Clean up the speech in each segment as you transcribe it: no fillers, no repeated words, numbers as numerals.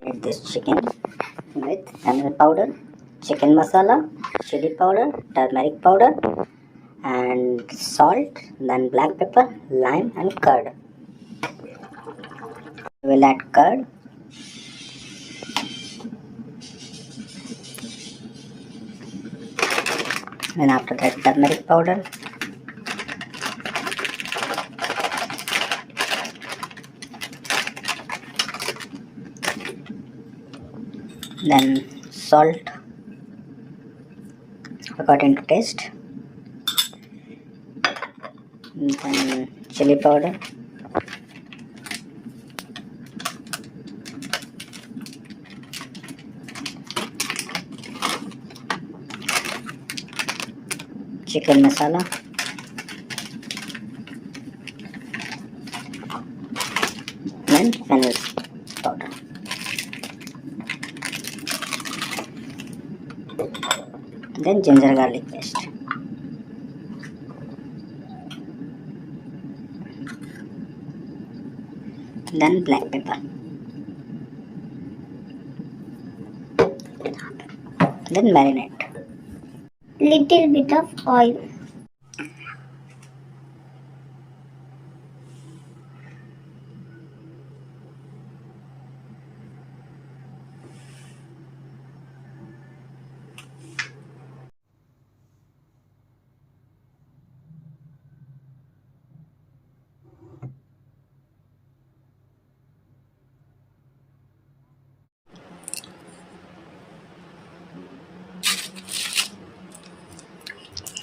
Marinate this chicken with onion powder, chicken masala, chili powder, turmeric powder, and salt, then black pepper, lime, and curd. We'll add curd, and after that turmeric powder, then salt according to taste, then chili powder, chicken masala, then fennel powder. Then ginger garlic paste. Then black pepper. Then marinate. Little bit of oil.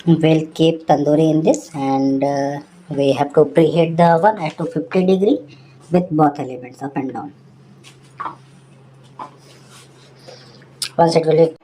We'll keep tandoori in this, and we have to preheat the oven at 250 degree with both elements up and down. Once it will